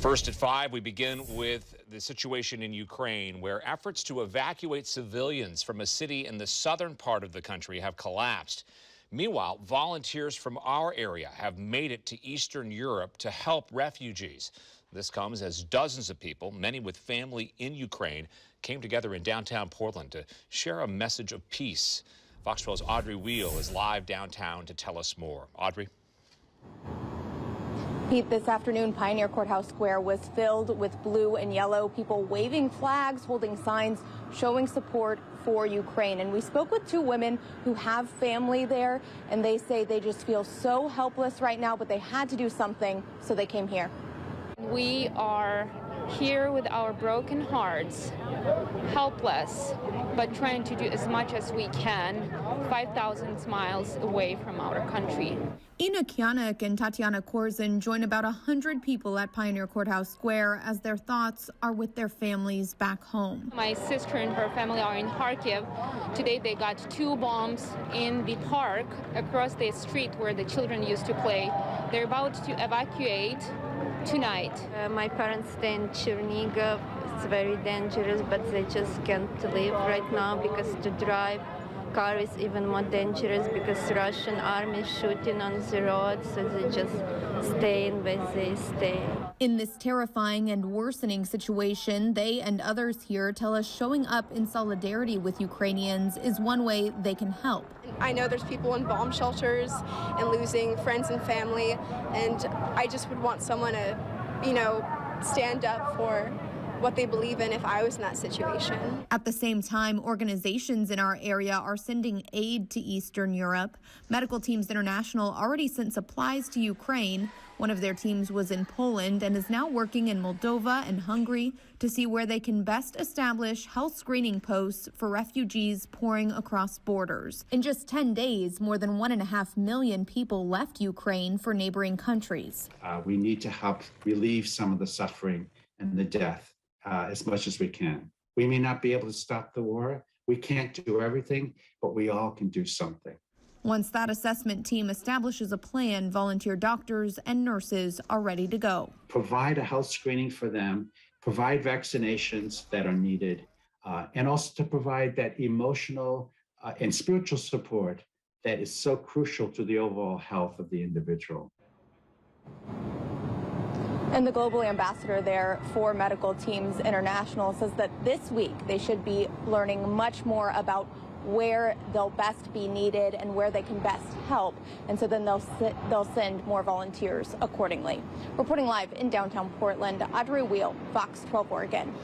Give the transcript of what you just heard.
First at 5, we begin with the situation in Ukraine, where efforts to evacuate civilians from a city in the southern part of the country have collapsed. Meanwhile, volunteers from our area have made it to Eastern Europe to help refugees. This comes as dozens of people, many with family in Ukraine, came together in downtown Portland to share a message of peace. Fox 12's Audrey Wheel is live downtown to tell us more. Audrey? Pete, this afternoon, Pioneer Courthouse Square was filled with blue and yellow, people waving flags, holding signs, showing support for Ukraine. And we spoke with two women who have family there, and they say they just feel so helpless right now, but they had to do something, so they came here. We are here with our broken hearts, helpless, but trying to do as much as we can, 5,000 miles away from our country. Ina Kianik and Tatiana Korzin join about 100 people at Pioneer Courthouse Square as their thoughts are with their families back home. My sister and her family are in Kharkiv. Today they got 2 bombs in the park across the street where the children used to play. They're about to evacuate tonight. My parents stay in Chernihiv. It's very dangerous, but they just can't live right now because to drive car is even more dangerous because Russian army is shooting on the road, so they just stay in where they stay. In this terrifying and worsening situation, they and others here tell us showing up in solidarity with Ukrainians is one way they can help. I know there's people in bomb shelters and losing friends and family, and I just would want someone to, stand up for what they believe in if I was in that situation. At the same time, organizations in our area are sending aid to Eastern Europe. Medical Teams International already sent supplies to Ukraine. One of their teams was in Poland and is now working in Moldova and Hungary to see where they can best establish health screening posts for refugees pouring across borders. In just 10 days, more than 1.5 million people left Ukraine for neighboring countries. We need to help relieve some of the suffering and the death as much as we can. We may not be able to stop the war. We can't do everything, but we all can do something. Once that assessment team establishes a plan, volunteer doctors and nurses are ready to go. Provide a health screening for them, provide vaccinations that are needed, and also to provide that emotional and spiritual support that is so crucial to the overall health of the individual. And the global ambassador there for Medical Teams International says that this week they should be learning much more about where they'll best be needed and where they can best help. And so then they'll send more volunteers accordingly. Reporting live in downtown Portland, Audrey Wheel, Fox 12 Oregon.